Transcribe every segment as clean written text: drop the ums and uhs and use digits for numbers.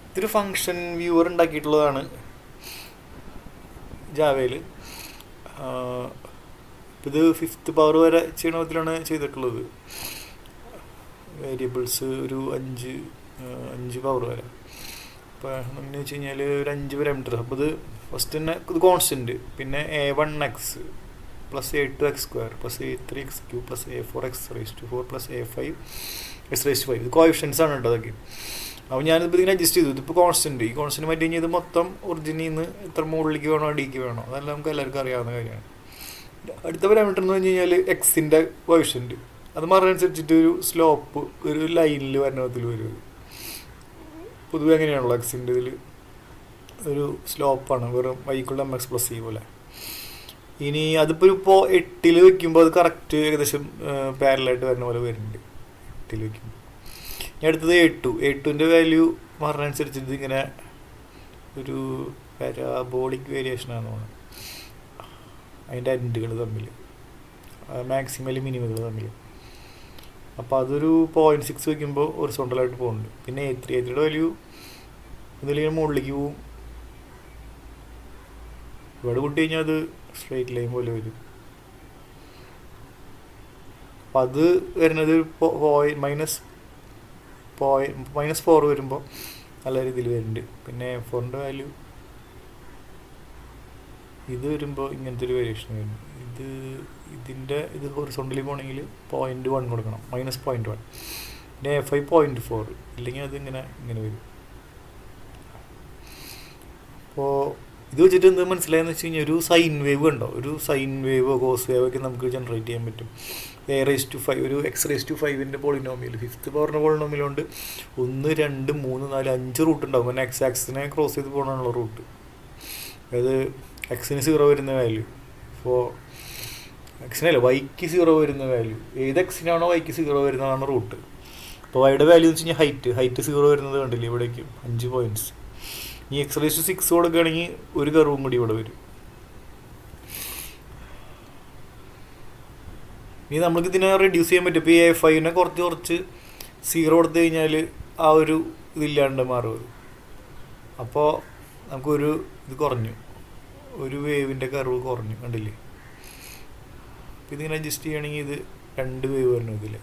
ഇതൊരു function viewer ഉണ്ടാക്കിയിട്ടുള്ളതാണ് ജാവയിൽ. ഇത് 5th power വരെ ചെയ്യണ വിധത്തിലാണ് ചെയ്തിട്ടുള്ളത്. വേരിയബിൾസ് ഒരു 5 പവർ വരെ. അപ്പോൾ എങ്ങനെ വെച്ച് കഴിഞ്ഞാൽ ഒരു 5 പാരാമീറ്റർ. അപ്പോൾ ഇത് ഫസ്റ്റ് തന്നെ ഇത് കോൺസ്റ്റൻറ്റ്, പിന്നെ A1x plus A2x² plus A3x³ plus A4x⁴ plus A5x⁵. ഇത് കോഎഫിഷ്യൻസ് ആണ് കേട്ടോ അതൊക്കെ. അപ്പോൾ ഞാനിപ്പോൾ ഇതിനെ അഡ്ജസ്റ്റ് ചെയ്തു. ഇതിപ്പോൾ കോൺസ്റ്റൻറ്റ്, ഈ കോൺസ്റ്റൻറ്റ് മാറ്റി കഴിഞ്ഞാൽ ഇത് മൊത്തം ഒറിജിനിൽ നിന്ന് എത്ര മുകളിലേക്ക് വേണോ അടിക്ക് വേണോ അതെല്ലാം നമുക്ക് എല്ലാവർക്കും അറിയാവുന്ന കാര്യമാണ്. അടുത്ത പാരാമീറ്റർ എന്ന് പറഞ്ഞു കഴിഞ്ഞാൽ എക്സിൻ്റെ കോഎഫിഷ്യൻറ്റ്. അത് മാറുന്നതനുസരിച്ചിട്ട് ഒരു സ്ലോപ്പ് ഒരു ലൈനിൽ വരുന്ന വിധത്തിൽ വരും. പൊതുവെ അങ്ങനെയാണല്ലോ എക്സിൻ്റെ ഇതിൽ ഒരു സ്ലോപ്പാണ്, വെറും y=mx+c പോലെ. ഇനി അതിപ്പോൾ 8ൽ വയ്ക്കുമ്പോൾ അത് കറക്റ്റ് ഏകദേശം പാരലായിട്ട് വരുന്ന പോലെ വരുന്നുണ്ട് 8ൽ വയ്ക്കുമ്പോൾ. ഇനി അടുത്തത് A2ൻ്റെ വാല്യൂ മാറുന്നതനുസരിച്ചിട്ട് ഇങ്ങനെ ഒരു പാരാബോളിക് വേരിയേഷനാണെന്ന് തോന്നുന്നു. അതിൻ്റെ എൻഡുകൾ തമ്മിൽ മാക്സിമൽ മിനിമകൾ തമ്മിൽ. അപ്പോൾ അതൊരു 0.6 വയ്ക്കുമ്പോൾ ഹൊറിസോണ്ടലായിട്ട് പോകുന്നുണ്ട്. പിന്നെ A3യുടെ വാല്യൂ ഇതിലിങ്ങനെ മുകളിലേക്ക് പോവും. ഇവിടെ കൂട്ടി കഴിഞ്ഞാൽ അത് സ്ട്രെയിറ്റ് ലൈൻ പോലെ വരും. അപ്പം അത് വരുന്നത് -4 വരുമ്പോൾ നല്ല രീതിയിൽ വരുന്നുണ്ട്. പിന്നെ A4ൻ്റെ വാല്യൂ ഇത് വരുമ്പോൾ ഇങ്ങനത്തെ ഒരു വേരിയേഷൻ വരുന്നു. ഇത് ഹൊറിസോണ്ടലി പോകണമെങ്കിൽ 0.1 കൊടുക്കണം, -0.1. പിന്നെ A5 0.4, ഇല്ലെങ്കിൽ അത് ഇങ്ങനെ വരും. അപ്പോൾ ഇത് വെച്ചിട്ട് എന്ത് മനസ്സിലായെന്ന് വെച്ച് കഴിഞ്ഞാൽ ഒരു സൈൻ വേവ് ഉണ്ടോ, ഒരു സൈൻ വേവോ കോസ് വേവോ ഒക്കെ നമുക്ക് ജനറേറ്റ് ചെയ്യാൻ പറ്റും. A5 ഒരു x⁵ പോളിനോമിയൽ 5th പവറിൻ്റെ പോളിനോമിയലുണ്ട് 1 2 3 4 5 റൂട്ട് ഉണ്ടാകും. പിന്നെ എക്സ് ആക്സിനെ ക്രോസ് ചെയ്ത് പോകണമെന്നുള്ള റൂട്ട്. അതായത് എക്സിന് 0 വരുന്ന വാല്യൂ, ഇപ്പോൾ എക്സിനല്ല വൈക്ക് 0 വരുന്ന വാല്യൂ, ഏത് എക്സിനാണോ വൈക്ക് 0 വരുന്നതാണ് റൂട്ട്. അപ്പോൾ വൈയുടെ വാല്യൂ എന്ന് വെച്ച് കഴിഞ്ഞാൽ ഹൈറ്റ് 0 വരുന്നത് കണ്ടില്ലേ ഇവിടേക്കും 5 പോയിൻറ്റ്സ്. ഈ x⁵6 കൊടുക്കുകയാണെങ്കിൽ ഒരു കർവും കൂടി ഇവിടെ വരും. ഇനി നമുക്ക് ഇതിനെ റെഡ്യൂസ് ചെയ്യാൻ പറ്റും. ഇപ്പോൾ ഈ A5നെ കുറച്ച് 0 കൊടുത്തു കഴിഞ്ഞാൽ ആ ഒരു ഇതില്ലാണ്ട് മാറും. അപ്പോൾ നമുക്കൊരു ഇത് കുറഞ്ഞു, ഒരു വേവിൻ്റെ കർവ് കുറഞ്ഞു കണ്ടില്ലേ. അപ്പോൾ ഇതിങ്ങനെ അഡ്ജസ്റ്റ് ചെയ്യുകയാണെങ്കിൽ ഇത് 2 വേവ് വരണം ഇതിൽ.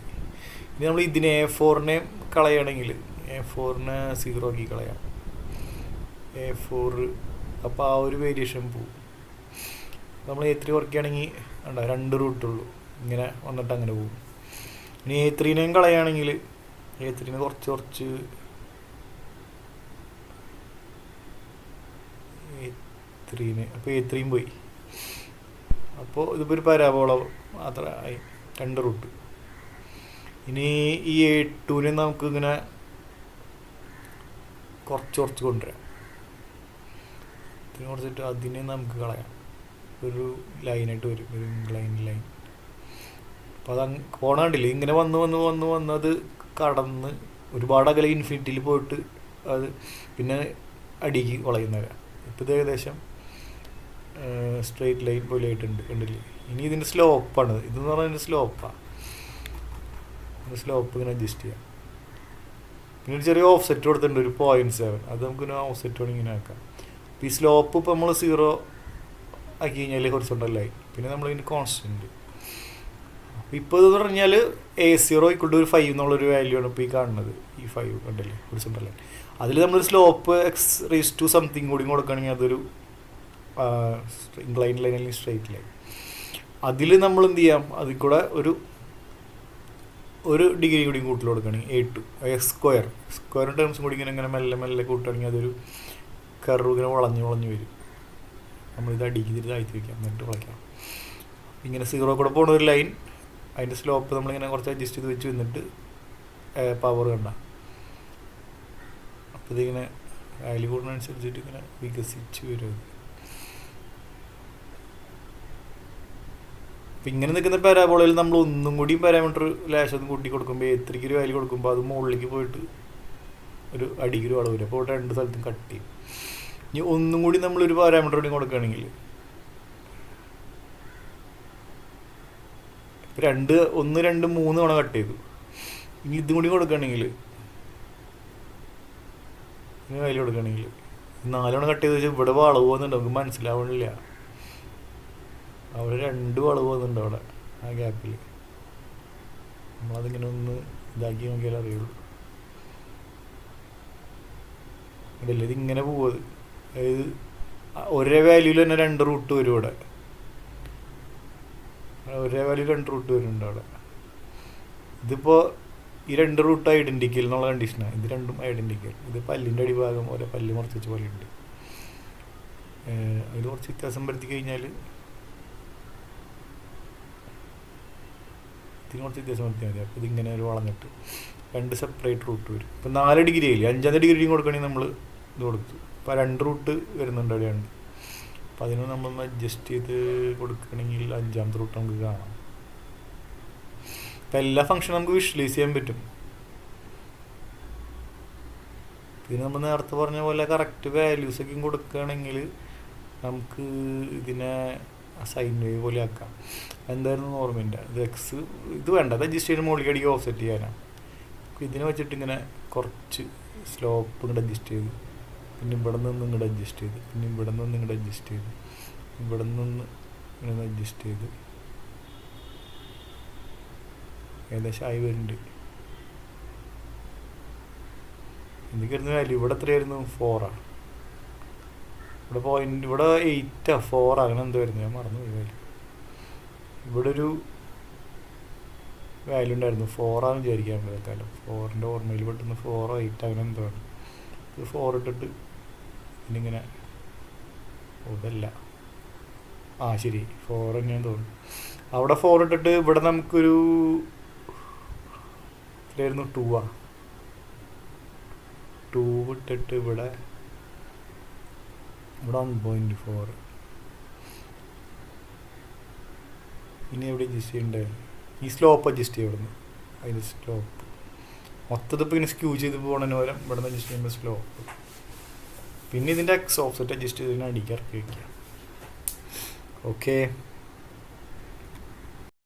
ഇനി നമ്മൾ ഇതിനെ A4നെ കളയുകയാണെങ്കിൽ A4നെ 0 ആക്കി കളയാം. A4 അപ്പോൾ ആ ഒരു വേരിയേഷൻ പോവും. നമ്മൾ A3 കുറയ്ക്കുകയാണെങ്കിൽ 2 റൂട്ടുള്ളൂ, ഇങ്ങനെ വന്നിട്ട് അങ്ങനെ പോകും. ഇനി A3നെയും കളയുകയാണെങ്കിൽ A3നെ കുറച്ച് A3നെ അപ്പോൾ A3യും പോയി. അപ്പോൾ ഇതിപ്പോൾ ഒരു പരാബോള അത്ര ആയി 2 റൂട്ട്. ഇനി ഈ A2നെ നമുക്കിങ്ങനെ കുറച്ച് കൊണ്ടുവരാം. ഇതിനെ കുറച്ചിട്ട് അതിനെ നമുക്ക് കളയാം. ഒരു ലൈനായിട്ട് വരും, ഒരു ലൈൻ. അപ്പോൾ അത് പോണാണ്ടില്ലേ ഇങ്ങനെ വന്ന് അത് കടന്ന് ഒരുപാട് അകലെ ഇൻഫിനിറ്റിയിൽ പോയിട്ട് അത് പിന്നെ അടിക്ക് വളയുന്നവരാണ്. ഇപ്പോൾ ഇത് ഏകദേശം സ്ട്രെയിറ്റ് ലൈൻ പോലെ ആയിട്ടുണ്ട് കണ്ടില്ലേ. ഇനി ഇതിൻ്റെ സ്ലോപ്പാണ്, ഇതെന്ന് പറഞ്ഞാൽ ഇതിൻ്റെ സ്ലോപ്പാണ്. സ്ലോപ്പ് ഇങ്ങനെ അഡ്ജസ്റ്റ് ചെയ്യാം. പിന്നെ ഒരു ചെറിയ ഓഫ് സെറ്റ് കൊടുത്തിട്ടുണ്ട്, ഒരു 0.7. അത് നമുക്കിങ്ങനെ ഓഫ് സെറ്റ് വേണമെങ്കിൽ ഇങ്ങനെ ആക്കാം. അപ്പോൾ ഈ സ്ലോപ്പ് ഇപ്പോൾ നമ്മൾ 0 ആക്കി കഴിഞ്ഞാൽ ഹൊറിസോണ്ടലായി. പിന്നെ നമ്മളിതിന് കോൺസ്റ്റൻറ്റ്. അപ്പോൾ ഇപ്പോൾ ഇതെന്ന് പറഞ്ഞാൽ A0 = 5 എന്നുള്ളൊരു വാല്യൂ ആണ് ഇപ്പോൾ ഈ കാണുന്നത്. ഈ 5 കണ്ടല്ലേ ഹൊറിസോണ്ടലായി. അതിൽ നമ്മളൊരു സ്ലോപ്പ് x⁻⁻⁰ കൂടി കൊടുക്കുകയാണെങ്കിൽ അതൊരു ഇൻക്ലൈൻ ലൈൻ അല്ലെങ്കിൽ സ്ട്രെയിറ്റ് ലൈൻ. അതിൽ നമ്മൾ എന്ത് ചെയ്യാം, അതിൽ കൂടെ ഒരു ഡിഗ്രി കൂടി കൂട്ടിൽ കൊടുക്കുകയാണെങ്കിൽ A2 സ്ക്വയർ ടേംസും കൂടി ഇങ്ങനെ മെല്ലെ കൂട്ടുകയാണെങ്കിൽ അതൊരു കർവ് ഇങ്ങനെ വളഞ്ഞ് വരും. നമ്മളിത് അടിക്ക് താഴ്ത്തി വയ്ക്കാം, എന്നിട്ട് വളയ്ക്കാം. ഇങ്ങനെ 0 കൂടെ പോകുന്ന ഒരു ലൈൻ, അതിൻ്റെ സ്ലോപ്പ് നമ്മളിങ്ങനെ കുറച്ച് അഡ്ജസ്റ്റ് ചെയ്ത് വെച്ച് വന്നിട്ട് പവർ കണ്ട. അപ്പോൾ ഇതിങ്ങനെ വാല്യൂ കൂടുന്നതനുസരിച്ചിട്ട് ഇങ്ങനെ വികസിച്ച് വരും. അപ്പം ഇങ്ങനെ നിൽക്കുന്ന പാരാബോളയിൽ നമ്മൾ ഒന്നും കൂടി പാരാമീറ്റർ ലാശം കൂട്ടി കൊടുക്കുമ്പോൾ A3ക്ക് ഒരു വാല്യൂ കൊടുക്കുമ്പോൾ അത് മുകളിലേക്ക് പോയിട്ട് ഒരു അടിക്ക് ഒരു വളവ് വരും. അപ്പോൾ 2 സ്ഥലത്തും കട്ട് ചെയ്യും. ഇനി ഒന്നും കൂടി നമ്മളൊരു പാരാമീറ്റർ കൂടി കൊടുക്കുകയാണെങ്കിൽ 1 2 3 തവണ കട്ട് ചെയ്തു. ഇനി ഇതും കൂടി കൊടുക്കുകയാണെങ്കിൽ ഇതിന് വാല്യൂ കൊടുക്കണമെങ്കിൽ 4 തവണ കട്ട് ചെയ്ത് വെച്ചാൽ ഇവിടെ വളവ് പോകുന്നുണ്ട്, നമുക്ക് മനസ്സിലാവണില്ല. അവിടെ 2 വളവ് പോകുന്നുണ്ട് അവിടെ ആ ഗ്യാപ്പിൽ. നമ്മളതിങ്ങനെ ഒന്ന് ഇതാക്കി നോക്കിയാലേ അറിയുള്ളൂ. അതല്ല ഇതിങ്ങനെ പോവുന്നത്, അതായത് ഒരേ വാല്യൂയിൽ തന്നെ 2 റൂട്ട് വരും ഇവിടെ. ഒരേ വാല്യൂ 2 റൂട്ട് വരുന്നുണ്ട് അവിടെ. ഇതിപ്പോൾ ഈ 2 റൂട്ട് ഐഡൻറ്റിക്കൽ എന്നുള്ള കണ്ടീഷനാണ്. ഇത് രണ്ടും ഐഡൻറ്റിക്കൽ. ഇത് പല്ലിൻ്റെ അടിഭാഗം പോലെ പല്ല് മുറിച്ച് വെച്ച പോലെ ഉണ്ട്. അതിൽ കുറച്ച് വ്യത്യാസം വരുത്തി കഴിഞ്ഞാൽ ഇതിന് കുറച്ച് വ്യത്യാസം വരുത്തിയാൽ മതി. അപ്പോൾ ഇതിങ്ങനെ ഒരു വളഞ്ഞിട്ട് 2 സെപ്പറേറ്റ് റൂട്ട് വരും. ഇപ്പോൾ 4 ഡിഗ്രി ആയില്ലേ, 5ാം ഡിഗ്രിയും കൊടുക്കണമെങ്കിൽ നമ്മൾ ഇത് കൊടുത്തു. ഇപ്പോൾ 2 റൂട്ട് വരുന്നുണ്ട് അവിടെയാണ്. അപ്പോൾ അതിന് നമ്മളൊന്ന് അഡ്ജസ്റ്റ് ചെയ്ത് കൊടുക്കുകയാണെങ്കിൽ 5ാമത്തെ റൂട്ട് നമുക്ക് കാണാം. അപ്പം എല്ലാ ഫംഗ്ഷനും നമുക്ക് വിഷ്വലൈസ് ചെയ്യാൻ പറ്റും. ഇതിന് നമ്മൾ നേരത്തെ പറഞ്ഞ പോലെ കറക്റ്റ് വാല്യൂസൊക്കെ കൊടുക്കുകയാണെങ്കിൽ നമുക്ക് ഇതിനെ സൈൻ വേവ് പോലെ ആക്കാം. എന്തായിരുന്നു ഓർമ്മയില്ല, ഇത് എക്സ് ഇത് വേണ്ട, അത് അഡ്ജസ്റ്റ് ചെയ്ത് മുകളിലേക്ക് അടിക്കുക ഓഫ്സെറ്റ് ചെയ്യാനാണ്. ഇതിനെ വെച്ചിട്ട് ഇങ്ങനെ കുറച്ച് സ്ലോപ്പ് ഇങ്ങോട്ട് അഡ്ജസ്റ്റ് ചെയ്ത്, പിന്നെ ഇവിടെ നിന്ന് ഇങ്ങോട്ട് അഡ്ജസ്റ്റ് ചെയ്ത്, പിന്നെ ഇവിടെ നിന്ന് ഇങ്ങോട്ട് അഡ്ജസ്റ്റ് ചെയ്ത്, ഇവിടെ നിന്ന് ഇങ്ങനെ അഡ്ജസ്റ്റ് ചെയ്ത് ഏകദേശം ആയി വരുന്നുണ്ട്. എന്തൊക്കെയായിരുന്നു വാല്യൂ? ഇവിടെ എത്രയായിരുന്നു? 4 ഇവിടെ പോയിന്റ്, ഇവിടെ 8 4 അങ്ങനെ എന്തോ വരുന്നു, ഞാൻ മറന്നു പോയി വാല്യൂ. ഇവിടെ ഒരു വാല്യൂ ഉണ്ടായിരുന്നു 4 വിചാരിക്കാൻ പറ്റാലോ. 4ൻ്റെ ഓർമ്മയിൽ പെട്ടെന്ന് 4 8 അങ്ങനെ എന്തോ ആണ്. ഇത് 4 ഇട്ടിട്ട് പിന്നിങ്ങനെ ഇതല്ല, ശരി 4 തന്നെയാന്ന് തോന്നുന്നു. അവിടെ 4 ഇട്ടിട്ട് ഇവിടെ നമുക്കൊരു എത്രയായിരുന്നു? 2 ഇട്ടിട്ട് ഇവിടെ 1.4. ഇനി എവിടെ അഡ്ജസ്റ്റ് ചെയ്യണ്ടേ? ഈ സ്ലോപ്പ് അഡ്ജസ്റ്റ് ചെയ്യപ്പെടുന്നു. അതിൻ്റെ സ്ലോപ്പ് മൊത്തത്തിൽ ഇപ്പോൾ ഇങ്ങനെ സ്ക്യൂ ചെയ്ത് പോകണതിന് പകരം ഇവിടെ നിന്ന് അഡ്ജസ്റ്റ് ചെയ്യുമ്പോൾ സ്ലോപ്പ്. പിന്നെ ഇതിൻ്റെ എക്സ് ഓഫ്സെറ്റ് അഡ്ജസ്റ്റ് ചെയ്തതിന് അടിക്ക് ഇറക്കി വയ്ക്കുക. ഓക്കെ.